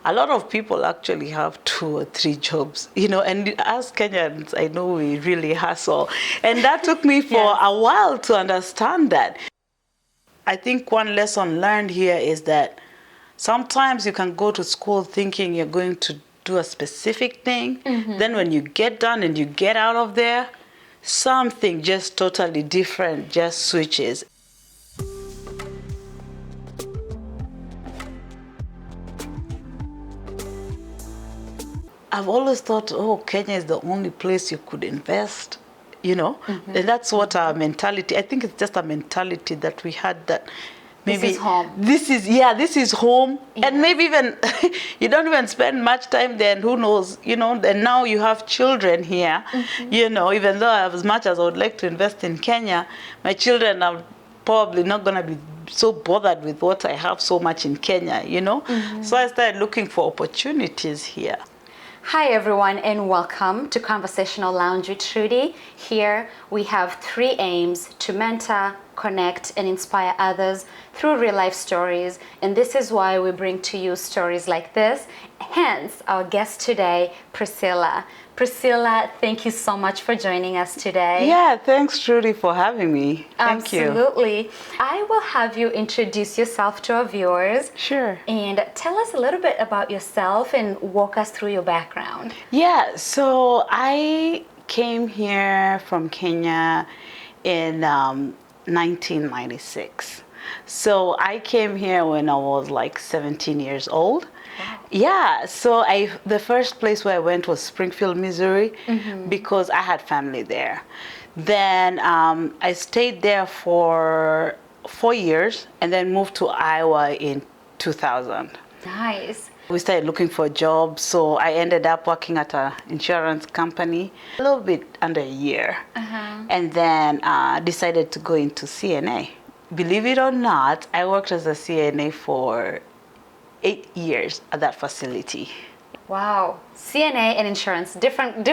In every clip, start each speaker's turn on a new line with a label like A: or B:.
A: a lot of people actually have 2 or 3 jobs, and as Kenyans, I know we really hustle. And that took me for
B: Yes.
A: a while to understand that. I think one lesson learned here is that sometimes you can go to school thinking you're going to do a specific thing. Then when you get done and you get out of there, something just totally different just switches. I've always thought, oh, Kenya is the only place you could invest, and that's what our mentality, I think it's just a mentality that we had, that maybe
B: This is home.
A: This is home. Yeah. And maybe even you don't even spend much time there, and who knows, and now you have children here, even though as much as I would like to invest in Kenya, my children are probably not going to be so bothered with what I have so much in Kenya, So I started looking for opportunities here.
B: Hi everyone, and welcome to Conversational Lounge with Trudy. Here we have 3 aims: to mentor, connect, and inspire others through real life stories. And this is why we bring to you stories like this. Hence our guest today, Priscilla. Priscilla, thank you so much for joining us today.
A: Yeah, thanks Trudy for having me. Thank you.
B: Absolutely. I will have you introduce yourself to our viewers.
A: Sure.
B: And tell us a little bit about yourself and walk us through your background.
A: Yeah, so I came here from Kenya in 1996. So I came here when I was like 17 years old. Wow. Yeah, so the first place where I went was Springfield, Missouri, because I had family there. Then I stayed there for 4 years and then moved to Iowa in 2000.
B: Nice.
A: We started looking for jobs, so I ended up working at an insurance company a little bit under a year, and then decided to go into CNA. Believe it or not, I worked as a CNA for 8 years at that facility.
B: Wow, CNA and insurance, different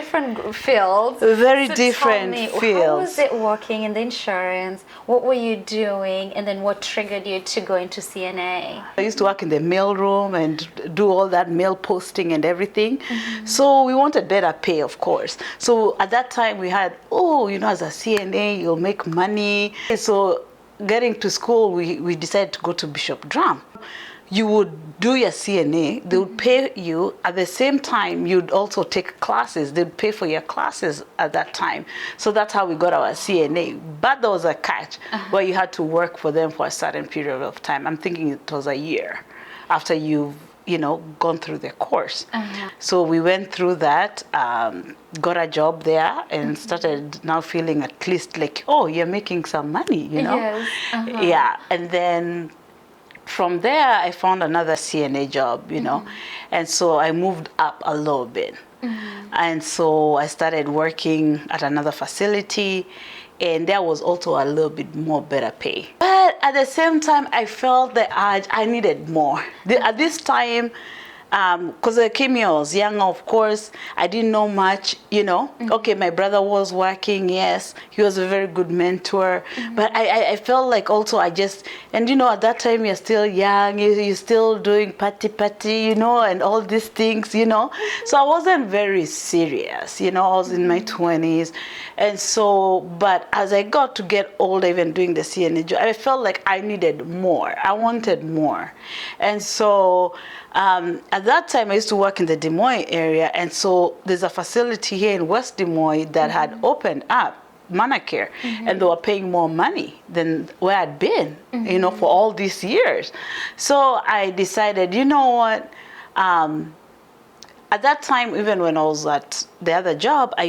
B: fields.
A: Very
B: so
A: different
B: tell me,
A: fields.
B: How was it working in the insurance? What were you doing, and then what triggered you to go into CNA?
A: I used to work in the mail room and do all that mail posting and everything. So we wanted better pay, of course. So at that time we had, as a CNA, you'll make money. So getting to school, we decided to go to Bishop Drum. You would do your CNA, they would pay you. At the same time, you'd also take classes. They'd pay for your classes at that time. So that's how we got our CNA. But there was a catch where you had to work for them for a certain period of time. I'm thinking it was a year after you've gone through the course. So we went through that, got a job there, and started now feeling at least like, oh, you're making some money,
B: Yes.
A: Yeah, and then from there, I found another CNA job, and so I moved up a little bit. And so I started working at another facility, and there was also a little bit more better pay. But at the same time, I felt that I needed more. At this time, because I came here, I was younger, of course. I didn't know much, Okay, my brother was working, yes. He was a very good mentor. But I felt like also at that time you're still young, you're still doing party, and all these things, So I wasn't very serious, I was in my 20s. And so, but as I got to get older, even doing the CNA job, I felt like I needed more. I wanted more. And so, at that time, I used to work in the Des Moines area, and so there's a facility here in West Des Moines that had opened up, Manacare, and they were paying more money than where I'd been, for all these years. So I decided, you know what? At that time, even when I was at the other job, I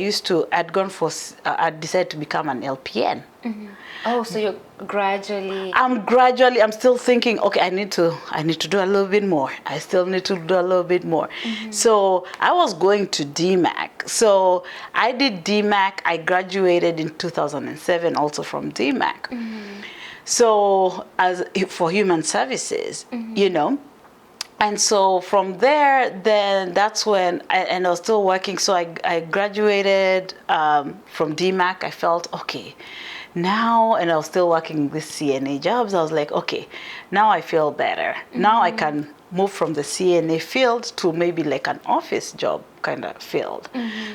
A: decided to become an LPN.
B: Oh, so you're gradually...
A: I'm still thinking, okay, I need to do a little bit more. I still need to do a little bit more. So I was going to DMAC. So I did DMAC. I graduated in 2007 also from DMAC. So for human services, And so from there, then that's when, I was still working. So I graduated from DMAC. I felt, okay, now, and I was still working with CNA jobs. I was like, okay, now I feel better. Now I can move from the CNA field to maybe like an office job kind of field.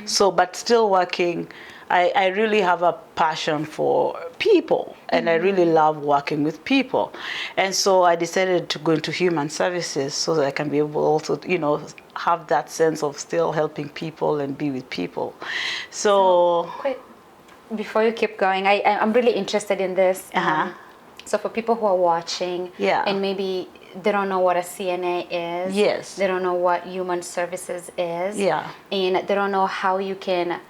A: So, but still working, I really have a passion for people, and I really love working with people. And so I decided to go into human services so that I can be able also, have that sense of still helping people and be with people. So
B: Quick, before you keep going, I'm really interested in this. So for people who are watching, and maybe they don't know what a CNA is,
A: yes,
B: they don't know what human services is,
A: and
B: they don't know how you can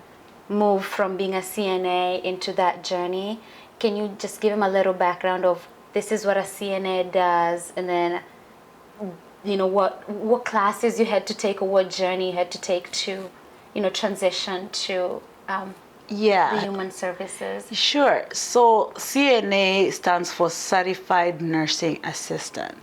B: move from being a CNA into that journey. Can you just give them a little background of this is what a CNA does, and then what classes you had to take or what journey you had to take to transition to the human services?
A: Sure. So CNA stands for Certified Nursing Assistant.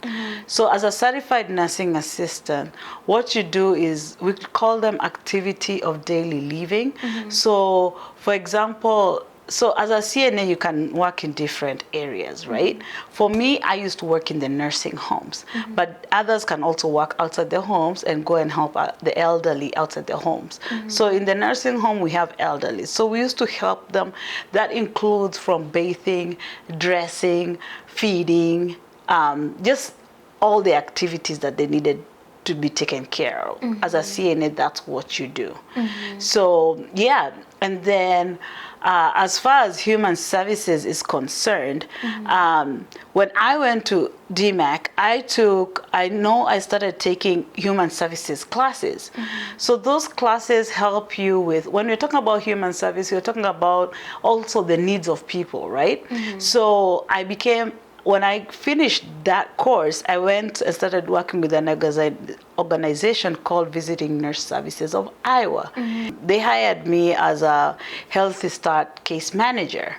A: So as a certified nursing assistant, what you do is, we call them activity of daily living. So for example, so as a CNA, you can work in different areas, right? For me, I used to work in the nursing homes, but others can also work outside their homes and go and help the elderly outside their homes. So in the nursing home, we have elderly. So we used to help them. That includes from bathing, dressing, feeding, just all the activities that they needed to be taken care of. As a CNA, that's what you do. So yeah, and then as far as human services is concerned, when I went to DMAC, I started taking human services classes. So those classes help you with, when we're talking about human service, we're talking about also the needs of people, right? So when I finished that course, I went and started working with an organization called Visiting Nurse Services of Iowa. They hired me as a Healthy Start case manager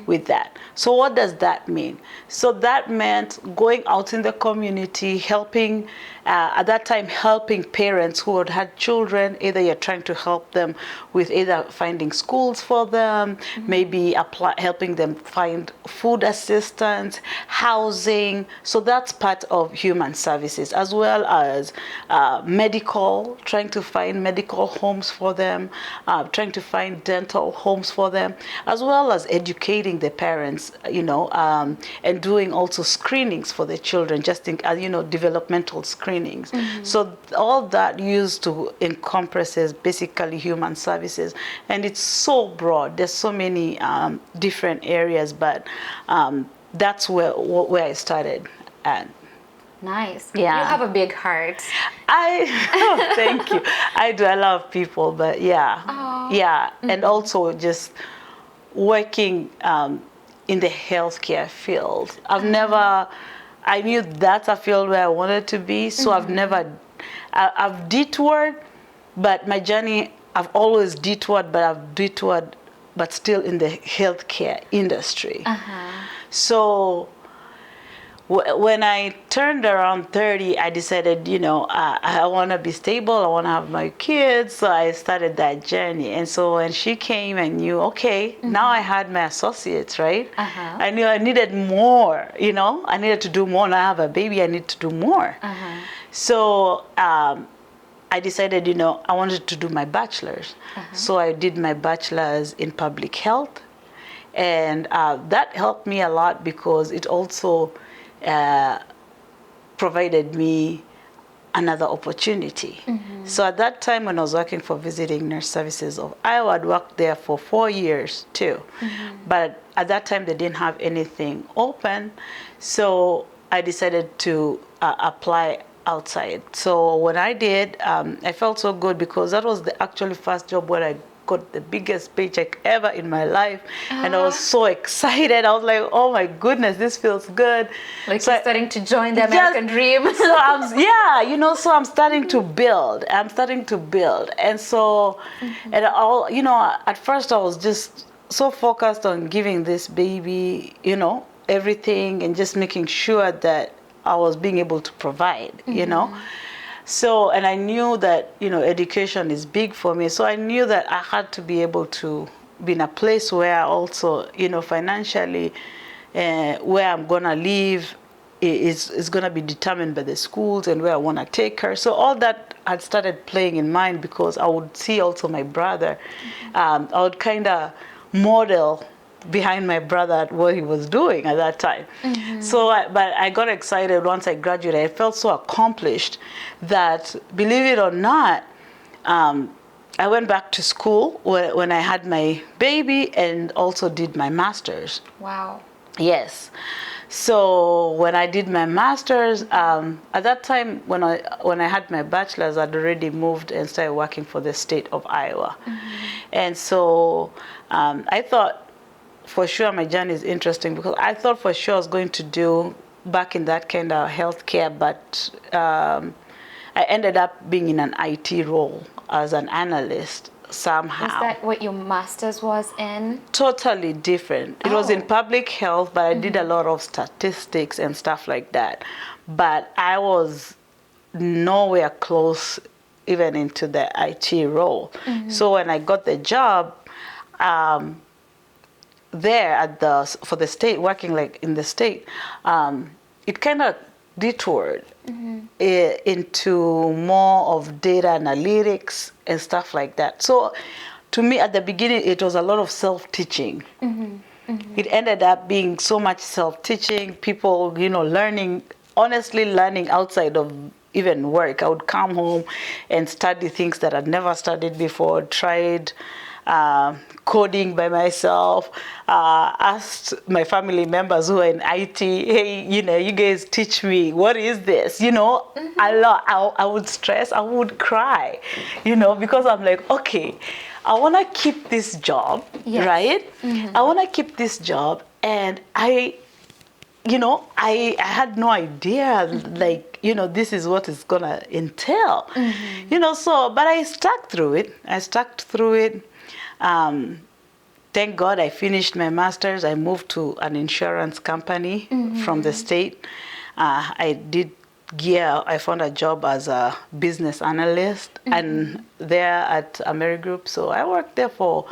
A: with that. So what does that mean? So that meant going out in the community, helping, at that time, helping parents who had had children. Either you're trying to help them with either finding schools for them, maybe helping them find food assistance, housing. So that's part of human services, as well as medical, trying to find medical homes for them, trying to find dental homes for them, as well as educating the parents, and doing also screenings for the children, just in, developmental screenings. So all that used to encompasses basically human services, and it's so broad. There's so many different areas, but that's where I started at.
B: Nice.
A: Yeah.
B: You have a big heart.
A: Thank you. I do. I love people, but yeah.
B: Aww.
A: Yeah. And also just working in the healthcare field. I knew that's a field where I wanted to be, so I've detoured, but my journey, I've always detoured, but still in the healthcare industry. So when I turned around 30, I decided, I want to be stable. I want to have my kids. So I started that journey. And so when she came, I knew, okay, now I had my associates, right? I knew I needed more, I needed to do more. Now I have a baby, I need to do more. So I decided, I wanted to do my bachelor's. So I did my bachelor's in public health. And that helped me a lot because it also provided me another opportunity. So at that time when I was working for Visiting Nurse Services of Iowa, I'd worked there for 4 years too. But at that time they didn't have anything open. So I decided to apply outside. So when I did, I felt so good because that was the actually first job where I got the biggest paycheck ever in my life. And I was so excited. I was like, oh my goodness, this feels good.
B: Like so you're starting to join the American dream.
A: So so I'm starting to build. And so, at first I was just so focused on giving this baby, everything and just making sure that I was being able to provide, So, and I knew that, education is big for me. So I knew that I had to be able to be in a place where also, financially, where I'm going to live is going to be determined by the schools and where I want to take her. So all that had started playing in mind because I would see also my brother. I would kind of model behind my brother what he was doing at that time. But I got excited once I graduated. I felt so accomplished that, believe it or not, I went back to school when I had my baby and also did my master's.
B: Wow.
A: Yes. So when I did my master's, at that time when I had my bachelor's, I'd already moved and started working for the state of Iowa. And so I thought for sure my journey is interesting because I thought for sure I was going to do back in that kind of healthcare, but I ended up being in an IT role as an analyst somehow.
B: Is that what your master's was in?
A: Totally different. It was in public health, but I did a lot of statistics and stuff like that. But I was nowhere close even into the IT role. So when I got the job there for the state, working like in the state, it kind of detoured into more of data analytics and stuff like that. So to me at the beginning it was a lot of self-teaching. It ended up being so much self-teaching, people learning outside of even work. I would come home and study things that I'd never studied before, tried coding by myself, asked my family members who are in IT, hey, you guys teach me, what is this? A lot. I would stress, I would cry, because I'm like, okay, I want to keep this job, right? I want to keep this job, and I had no idea, this is what it's gonna entail, but I stuck through it. Thank God I finished my master's. I moved to an insurance company from the state. I found a job as a business analyst and there at Amerigroup. So I worked there for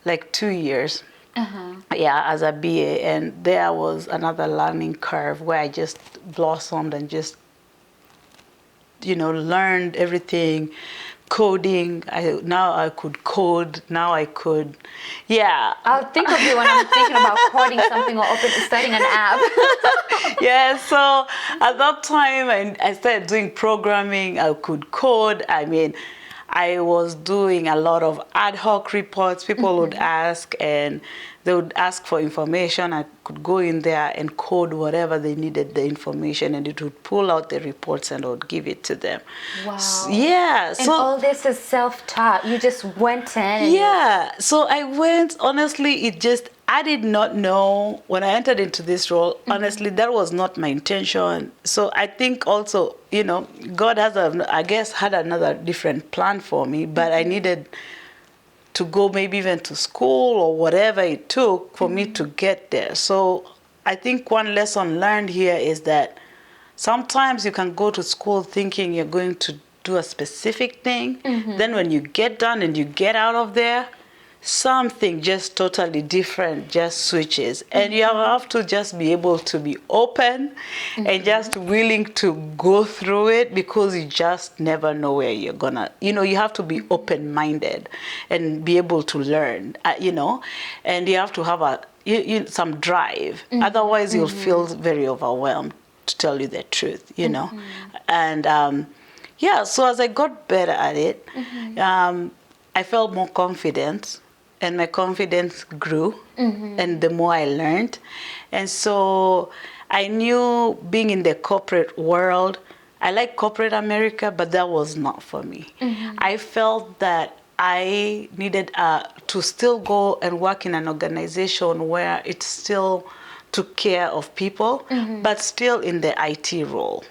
A: like 2 years. As a BA, and there was another learning curve where I just blossomed and just learned everything. Coding, now I could code,
B: I'll think of you when I'm thinking about coding something or starting an app.
A: So at that time I started doing programming. I could code. I was doing a lot of ad hoc reports. People would ask and they would ask for information. I could go in there and code whatever they needed the information, and it would pull out the reports and I would give it to them.
B: Wow.
A: And
B: all this is self-taught. You just went in.
A: So I went, honestly, I did not know when I entered into this role, honestly, that was not my intention. So I think also, God had another different plan for me, but I needed to go maybe even to school or whatever it took for me to get there. So I think one lesson learned here is that sometimes you can go to school thinking you're going to do a specific thing. Then when you get done and you get out of there, something just totally different just switches. And you have to just be able to be open and just willing to go through it, because you just never know where you're gonna, you have to be open-minded and be able to learn, and you have to have some drive. Otherwise you'll feel very overwhelmed, to tell you the truth, And so as I got better at it, I felt more confident. And my confidence grew, and the more I learned. And so I knew, being in the corporate world, I like corporate America, but that was not for me. I felt that I needed to still go and work in an organization where it still took care of people, but still in the IT role.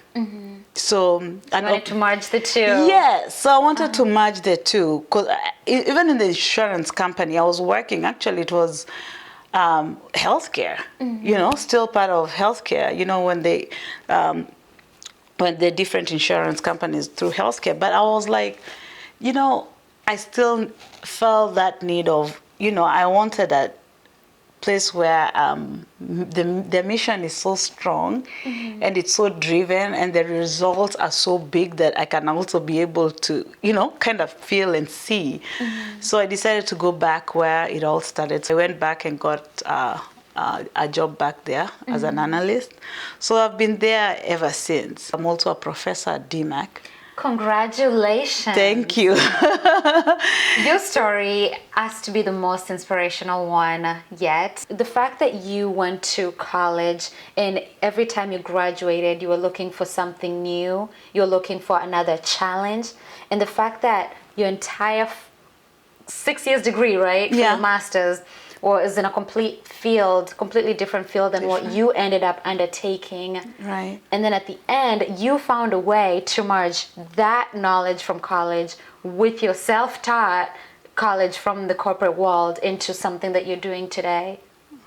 A: So
B: I wanted to merge the two.
A: Yes, so I wanted to merge the two, because even in the insurance company I was working, actually it was healthcare, still part of healthcare, when the different insurance companies through healthcare. But I was like, I still felt that need of, I wanted a place where the mission is so strong and it's so driven and the results are so big that I can also be able to, kind of feel and see. So I decided to go back where it all started. So I went back and got a job back there as an analyst. So I've been there ever since. I'm also a professor at DMAC.
B: Congratulations.
A: Thank you.
B: Your story has to be the most inspirational one yet. The fact that you went to college and every time you graduated, you were looking for something new, you were looking for another challenge, and the fact that your entire 6 years degree, right, for your master's, was in a completely different field than what you ended up undertaking.
A: Right.
B: And then at the end, you found a way to merge that knowledge from college with your self-taught college from the corporate world into something that you're doing today.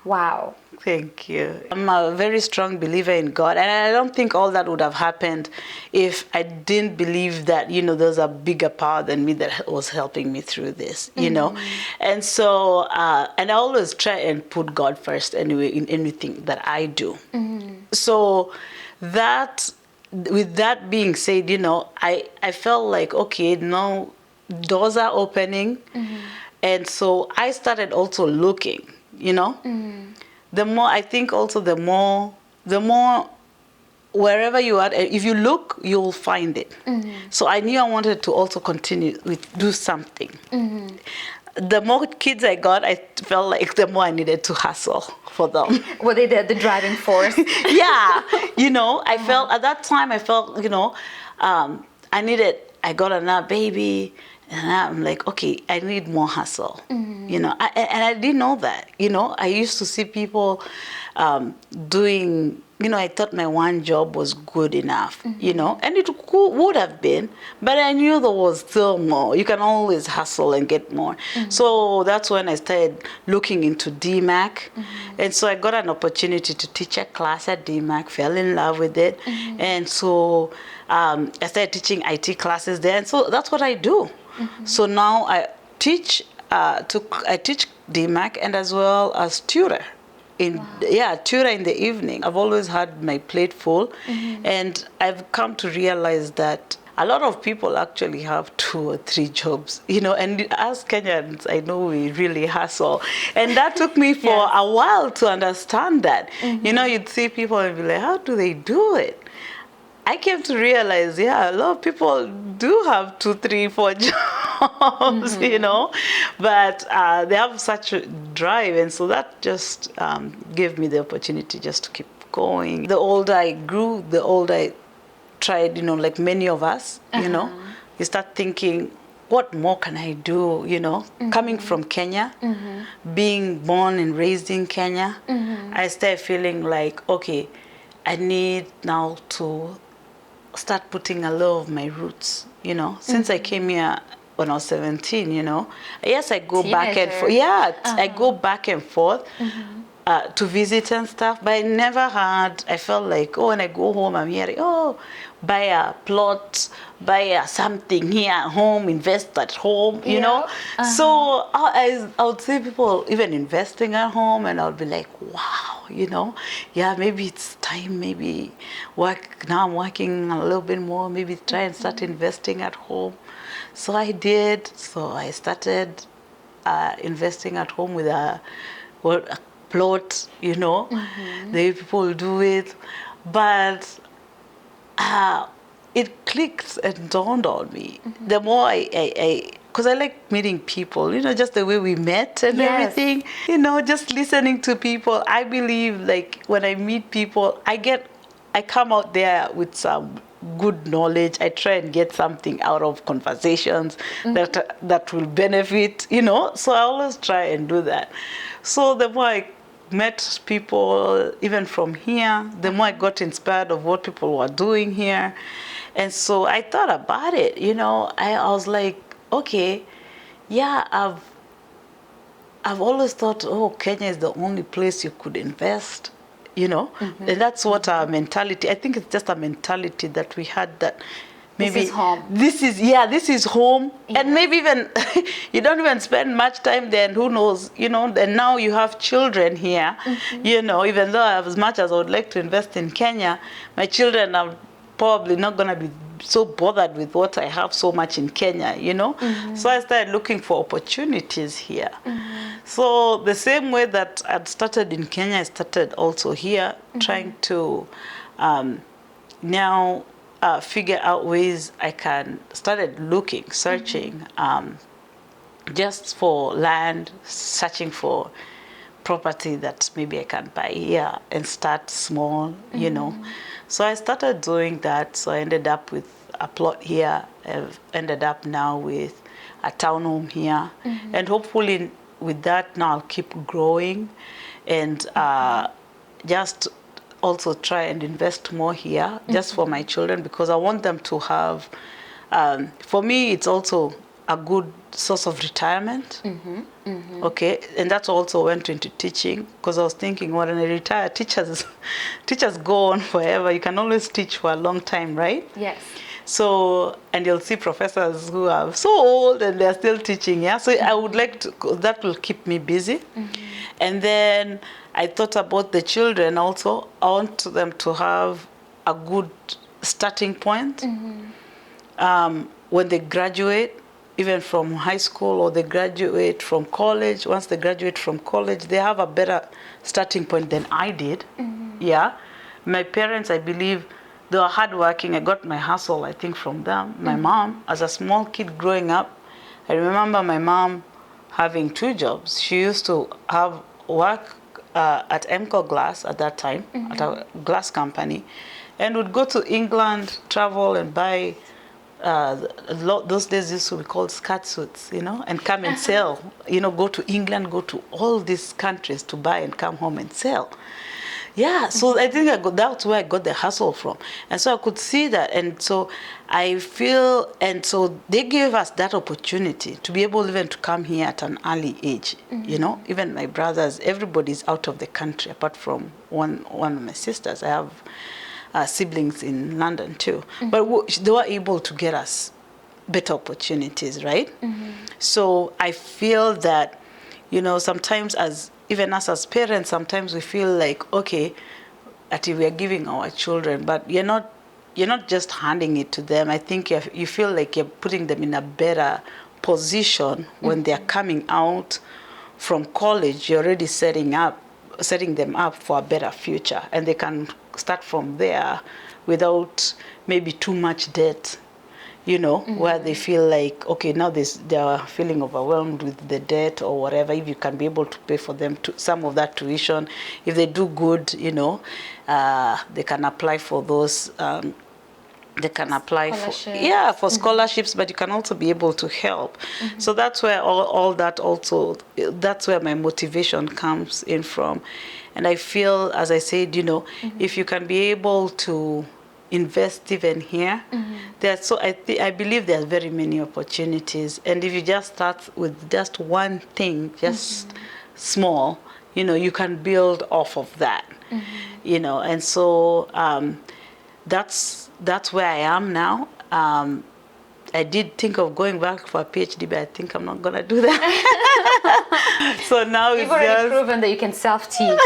B: Wow.
A: Thank you. I'm a very strong believer in God, and I don't think all that would have happened if I didn't believe that, there's a bigger power than me that was helping me through this, And so, and I always try and put God first anyway in anything that I do. So with that being said, I felt like, okay, now doors are opening. And so I started also looking, The more, I think also the more wherever you are, if you look, you'll find it. So I knew I wanted to also continue do something. The more kids I got, I felt like the more I needed to hustle for them.
B: Were they the driving force?
A: Yeah. I felt, at that time, I felt, I got another baby. And I'm like, okay, I need more hustle, and I didn't know that, I used to see people doing, I thought my one job was good enough, and it would have been, but I knew there was still more. You can always hustle and get more. So that's when I started looking into DMAC. And so I got an opportunity to teach a class at DMAC, fell in love with it. And so I started teaching IT classes there. And so that's what I do. So now I teach DMAC and as well as tutor. Tutor in the evening. I've always had my plate full, and I've come to realize that a lot of people actually have 2 or 3 jobs, and as Kenyans, I know we really hustle. And that took me for a while to understand that. You'd see people and be like, how do they do it? I came to realize, a lot of people do have 2, 3, 4 jobs, but they have such a drive. And so that just gave me the opportunity just to keep going. The older I grew, the older I tried, like many of us, you start thinking, what more can I do, Coming from Kenya, being born and raised in Kenya, I started feeling like, okay, I need now to start putting a lot of my roots, since I came here when I was 17, Yes, I go back and forth. I go back and forth to visit and stuff, but I felt like, when I go home, I'm hearing, buy a plot, buy something here at home, invest at home, So I would see people even investing at home, and I would be like, wow, maybe it's time, maybe now I'm working a little bit more, maybe try and start investing at home. So I did. So I started investing at home with a plot, the way people do it. But it clicked and dawned on me. The more because I like meeting people, just the way we met and everything, just listening to people. I believe, like, when I meet people, I come out there with some good knowledge. I try and get something out of conversations that will benefit, So I always try and do that. So the more I met people, even from here, the more I got inspired of what people were doing here. And so I thought about it, I was like, okay, I've always thought, Kenya is the only place you could invest, and that's what our mentality, I think it's just a mentality that we had, that
B: This is home.
A: This is home. Yeah. And maybe even you don't even spend much time there, and who knows, and now you have children here, even though as much as I would like to invest in Kenya, my children are probably not going to be so bothered with what I have so much in Kenya, So I started looking for opportunities here. So the same way that I'd started in Kenya, I started also here, trying to now figure out ways I can, started looking, searching, just for land, searching for property that maybe I can buy here and start small, So I started doing that. So I ended up with a plot here. I've ended up now with a townhome here. And hopefully with that now I'll keep growing and just also try and invest more here just for my children, because I want them to have, for me it's also a good source of retirement. Okay, and that also went into teaching, because I was thinking, when I retire, teachers go on forever. You can always teach for a long time, right?
B: Yes.
A: So, and you'll see professors who are so old and they're still teaching, yeah? So I would like to, that will keep me busy. And then I thought about the children also. I want them to have a good starting point when they graduate, even from high school, or they graduate from college. Once they graduate from college, they have a better starting point than I did. Yeah. My parents, I believe, they were hardworking. I got my hustle, I think, from them. My mom, as a small kid growing up, I remember my mom having 2 jobs. She used to have work at MCO Glass at that time, at a glass company, and would go to England, travel and buy, those days used to be called skirt suits, and come and sell, go to England, go to all these countries to buy and come home and sell. Yeah, so I think that's where I got the hustle from. And so I could see that. And so I feel, and so they gave us that opportunity to be able even to come here at an early age. Even my brothers, everybody's out of the country apart from one of my sisters. I have siblings in London too. But they were able to get us better opportunities, right? So I feel that, sometimes even us as parents, sometimes we feel like, okay, that we are giving our children, but you're not just handing it to them. I think you feel like you're putting them in a better position when they're coming out from college. You're already setting them up for a better future, and they can start from there without maybe too much debt. Where they feel like, okay, now they are feeling overwhelmed with the debt or whatever. If you can be able to pay for them some of that tuition, if they do good, they can apply for those. They can apply for scholarships, but you can also be able to help. So that's where all that also, that's where my motivation comes in from. And I feel, as I said, if you can be able to invest even here, I believe there are very many opportunities. And if you just start with just one thing, just small, you can build off of that. And so that's where I am now. I did think of going back for a PhD, but I think I'm not gonna do that. So now
B: you've already proven that you can self-teach.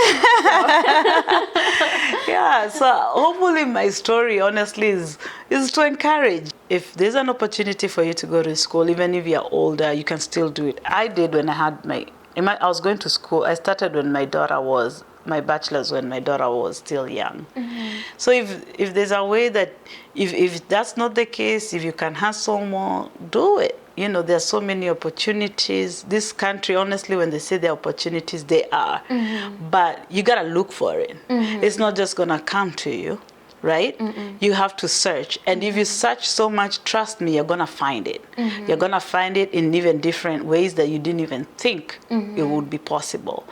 A: Yeah, so hopefully my story, honestly, is to encourage. If there's an opportunity for you to go to school, even if you're older, you can still do it. I did when I had I was going to school. I started when my bachelor's when my daughter was still young. So if there's a way that, if that's not the case, if you can hustle more, do it. There's so many opportunities. This country, honestly, when they say there are opportunities, they are. But you gotta look for it. It's not just gonna come to you, right? You have to search. And if you search so much, trust me, you're gonna find it. You're gonna find it in even different ways that you didn't even think it would be possible.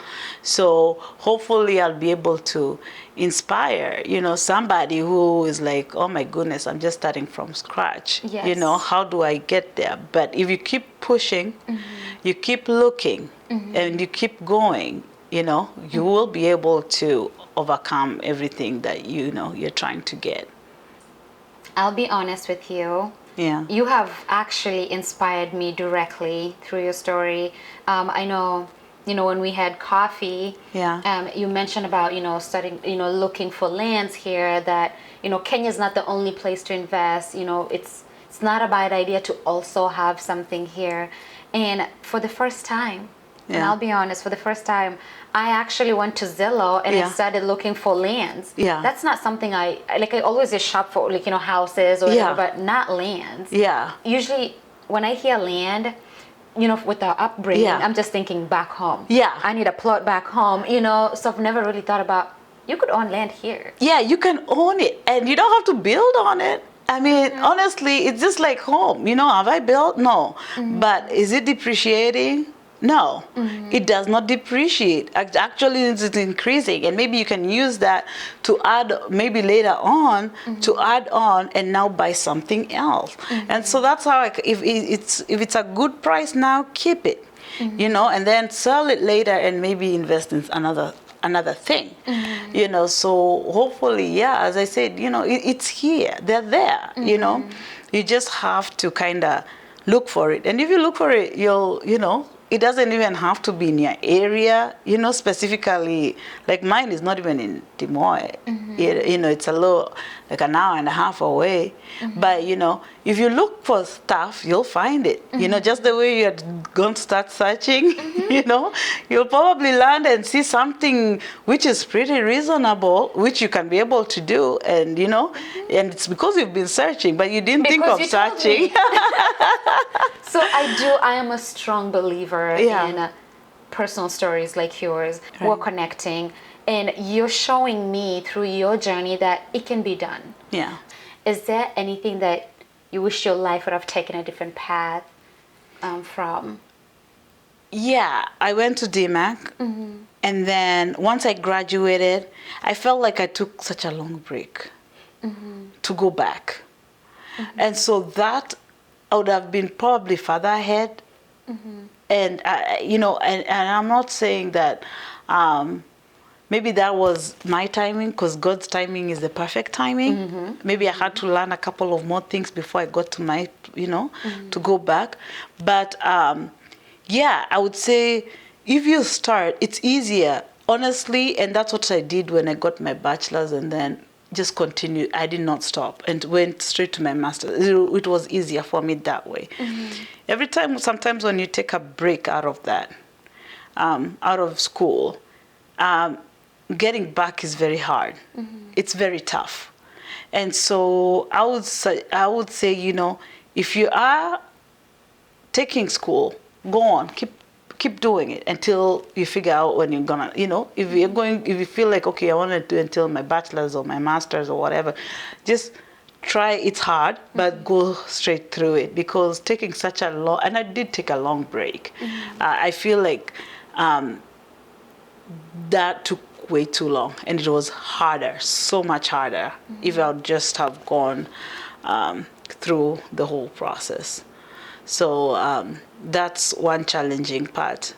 A: So hopefully I'll be able to inspire, somebody who is like, oh my goodness, I'm just starting from scratch.
B: Yes.
A: How do I get there? But if you keep pushing, you keep looking, and you keep going, you will be able to overcome everything that you're trying to get.
B: I'll be honest with you.
A: Yeah.
B: You have actually inspired me directly through your story. I know, when we had coffee,
A: Yeah.
B: you mentioned about, starting, looking for lands here, that, Kenya is not the only place to invest. It's not a bad idea to also have something here. And for the first time, and I'll be honest, for the first time, I actually went to Zillow and I started looking for lands.
A: Yeah.
B: That's not something I always just shop for, houses or whatever, but not lands.
A: Yeah.
B: Usually when I hear land, with the upbringing, I'm just thinking back home.
A: Yeah.
B: I need a plot back home, so I've never really thought about, you could own land here.
A: Yeah, you can own it and you don't have to build on it. I mean, honestly, it's just like home. Have I built? No. But is it depreciating? No, it does not depreciate. Actually, it's increasing, and maybe you can use that to add, maybe later on, to add on and now buy something else. And so that's how, if it's a good price now, keep it, and then sell it later and maybe invest in another thing, so hopefully, as I said, it's here, they're there, you just have to kind of look for it. And if you look for it, you'll, it doesn't even have to be in your area, specifically, like mine is not even in Des Moines. It's a little, like an hour and a half away. But, if you look for stuff, you'll find it. Just the way you're going to start searching, you'll probably land and see something which is pretty reasonable, which you can be able to do. And, and it's because you've been searching, but you didn't think of searching.
B: So I am a strong believer in personal stories like yours. We're connecting, and you're showing me through your journey that it can be done.
A: Yeah.
B: Is there anything that you wish your life would have taken a different path from?
A: Yeah, I went to DMAC, and then once I graduated, I felt like I took such a long break to go back. And so that I would have been probably further ahead. And, and I'm not saying that maybe that was my timing, because God's timing is the perfect timing. Maybe I had to learn a couple of more things before I got to my, to go back. But, I would say if you start, it's easier, honestly, and that's what I did when I got my bachelor's, and then just continued. I did not stop and went straight to my master's. It was easier for me that way. Every time, sometimes when you take a break out of that, out of school, getting back is very hard. It's very tough. And so I would say, if you are taking school, go on, keep doing it until you figure out when you're gonna, if you feel like, okay, I want to do until my bachelor's or my master's or whatever, just try. It's hard, but go straight through it, because taking such a long, and I did take a long break. I feel like that took way too long, and it was harder, so much harder, if I would just have gone through the whole process. So that's one challenging part.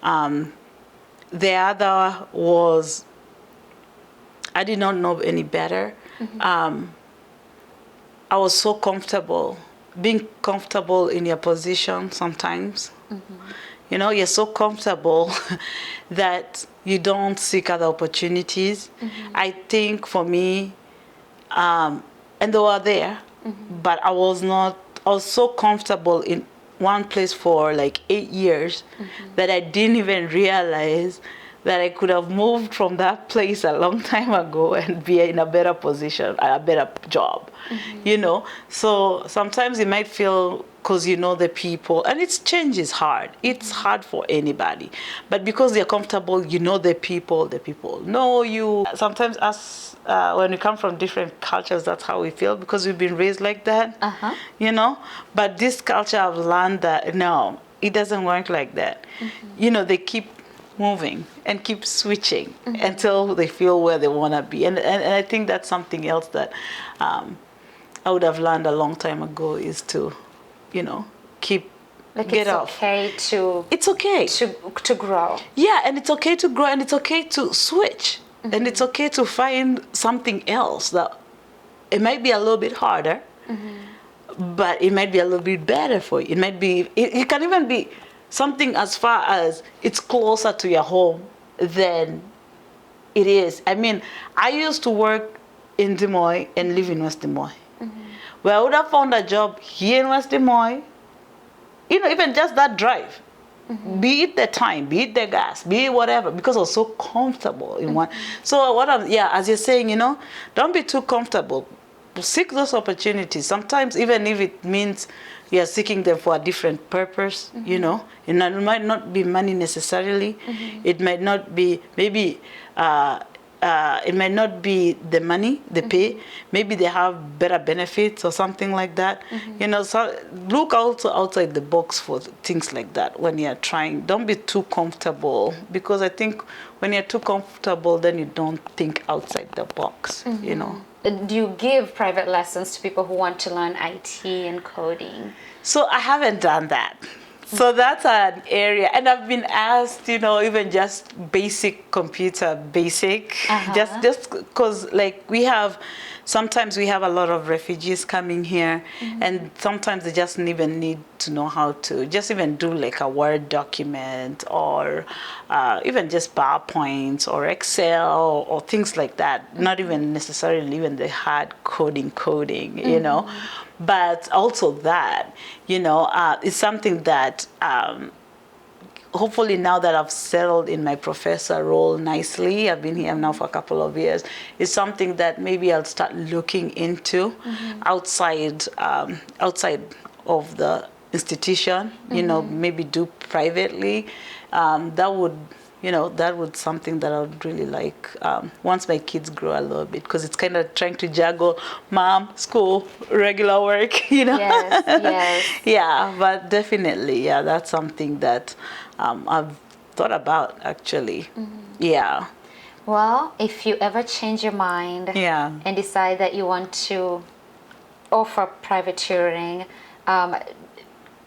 A: The other was I did not know any better. I was so comfortable, being comfortable in your position sometimes. You're so comfortable that you don't seek other opportunities. I think for me, and they were there, but I was so comfortable in one place for like 8 years that I didn't even realize that I could have moved from that place a long time ago and be in a better position, a better job, So sometimes it might feel, because the people, and change is hard. It's hard for anybody. But because they're comfortable, the people know you. Sometimes us, when we come from different cultures, that's how we feel, because we've been raised like that, But this culture, I've learned that, no, it doesn't work like that. They keep moving and keep switching until they feel where they want to be. And I think that's something else that I would have learned a long time ago, is to, keep, get off. It's okay
B: to grow.
A: Yeah, and it's okay to grow, and it's okay to switch. And it's okay to find something else that it might be a little bit harder, but it might be a little bit better for you. It might be, it can even be something as far as it's closer to your home than it is. I mean, I used to work in Des Moines and live in West Des Moines. Well, I would have found a job here in West Des Moines, even just that drive. Be it the time, be it the gas, be it whatever, because I was so comfortable in one. So as you're saying, don't be too comfortable. Seek those opportunities. Sometimes, even if it means you're seeking them for a different purpose, it might not be money necessarily. It might not be, maybe, it might not be the money, the pay. Maybe they have better benefits or something like that. So look also outside the box for things like that when you're trying. Don't be too comfortable, because I think when you're too comfortable, then you don't think outside the box,
B: Do you give private lessons to people who want to learn IT and coding?
A: So I haven't done that. So that's an area, and I've been asked, even just basic computer, just because sometimes we have a lot of refugees coming here, and sometimes they just even need to know how to just even do like a Word document, or even just PowerPoint or Excel or things like that. Not even necessarily even the hard coding, but also that, is something that hopefully now that I've settled in my professor role nicely, I've been here now for a couple of years, is something that maybe I'll start looking into outside of the institution, maybe do privately. That would something that I would really like once my kids grow a little bit, because it's kind of trying to juggle mom, school, regular work,
B: Yes.
A: Yeah, but definitely, that's something that I've thought about actually. Yeah.
B: Well, if you ever change your mind and decide that you want to offer private tutoring,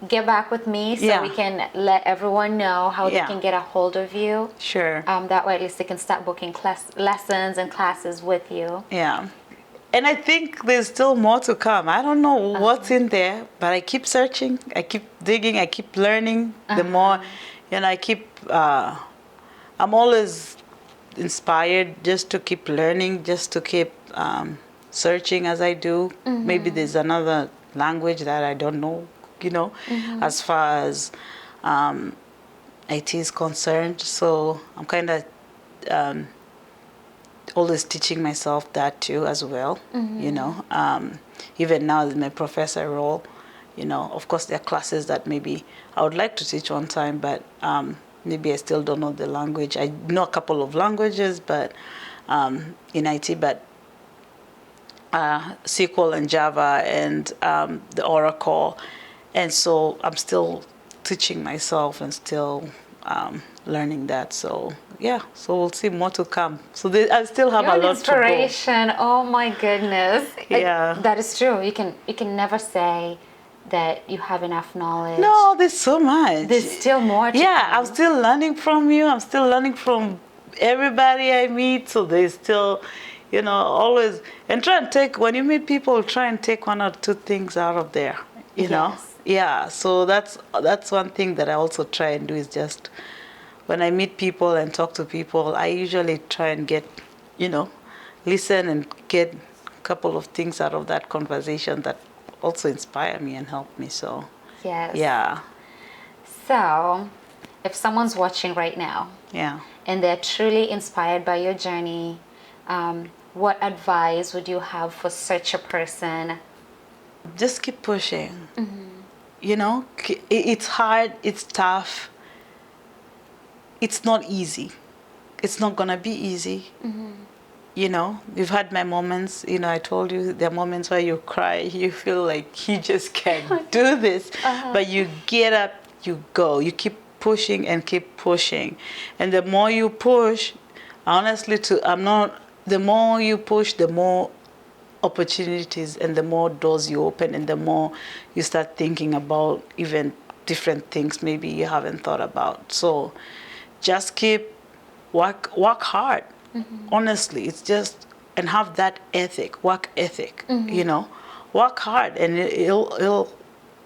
B: get back with me so we can let everyone know how they can get a hold of you.
A: Sure.
B: That way at least they can start booking lessons and classes with you.
A: Yeah. And I think there's still more to come. I don't know what's in there, but I keep searching, I keep digging, I keep learning. The more, I keep, I'm always inspired just to keep learning, just to keep searching as I do. Maybe there's another language that I don't know, as far as IT is concerned. So I'm kind of always teaching myself that too as well. Even now in my professor role, of course there are classes that maybe I would like to teach one time, but maybe I still don't know the language. I know a couple of languages, but in IT, but SQL and Java and the Oracle. And so I'm still teaching myself and still learning that. So so we'll see more to come. So I still have
B: You're
A: a
B: an
A: lot
B: inspiration.
A: to go.
B: Oh my goodness.
A: Yeah.
B: That is true. You can never say that you have enough knowledge.
A: No, there's so much.
B: There's still more to come.
A: I'm still learning from you. I'm still learning from everybody I meet. So there's still, always, and when you meet people, try and take one or two things out of there, know. So that's one thing that I also try and do, is just when I meet people and talk to people, I usually try and get, listen and get a couple of things out of that conversation that also inspire me and help me. So
B: so if someone's watching right now and they're truly inspired by your journey, what advice would you have for such a person?
A: Just keep pushing. It's hard, it's tough, it's not easy, it's not gonna be easy. You've had my moments, I told you there are moments where you cry, you feel like you just can't do this, but you get up, you go, you keep pushing and keep pushing. And the more you push, honestly, the more you push, the more opportunities and the more doors you open, and the more you start thinking about even different things maybe you haven't thought about. So just keep work hard. Honestly, it's just, and have that ethic, work ethic, you know, work hard, and it'll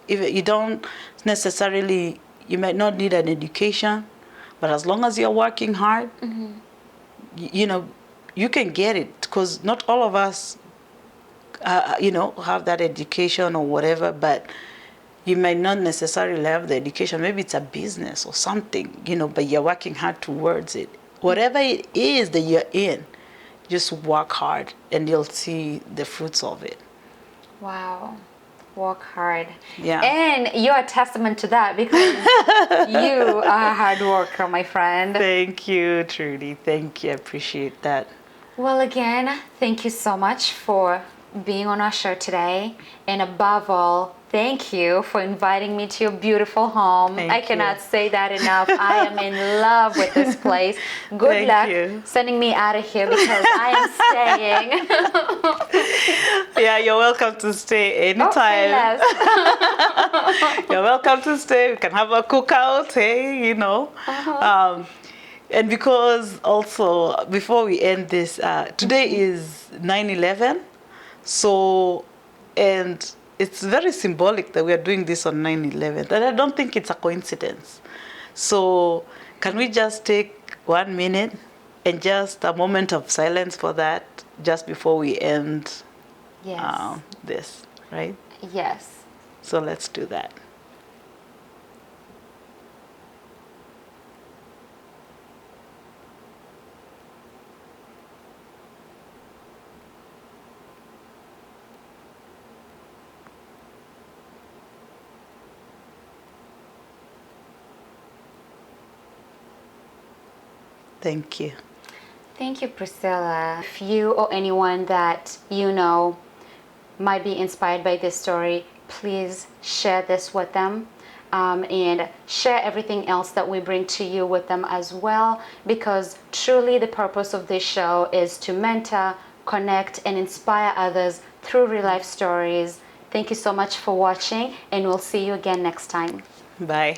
A: if you don't necessarily, you might not need an education, but as long as you're working hard, you know, you can get it, because not all of us, you know, have that education or whatever, but you might not necessarily have the education. Maybe it's a business or something, you know, but you're working hard towards it. Whatever it is that you're in, just work hard and you'll see the fruits of it.
B: Wow. Work hard.
A: Yeah.
B: And you're a testament to that, because you are a hard worker, my friend.
A: Thank you, Trudy. Thank you. I appreciate that.
B: Well, again, thank you so much for being on our show today. And above all, thank you for inviting me to your beautiful home.
A: Thank
B: I cannot
A: you.
B: say that enough. I am in love with this place. Good
A: Thank
B: luck
A: you.
B: sending me out of here, because I am staying.
A: Yeah, you're welcome to stay anytime. You're welcome to stay. We can have a cookout, hey, you know. And because also, before we end this, today is 9/11. So, and it's very symbolic that we are doing this on 9/11. And I don't think it's a coincidence. So, can we just take 1 minute and just a moment of silence for that, just before we end
B: Yes.
A: this, right?
B: Yes.
A: So let's do that. Thank you.
B: Thank you, Priscilla. If you or anyone that you know might be inspired by this story, please share this with them, and share everything else that we bring to you with them as well, because truly the purpose of this show is to mentor, connect, and inspire others through real life stories. Thank you so much for watching, and we'll see you again next time.
A: Bye.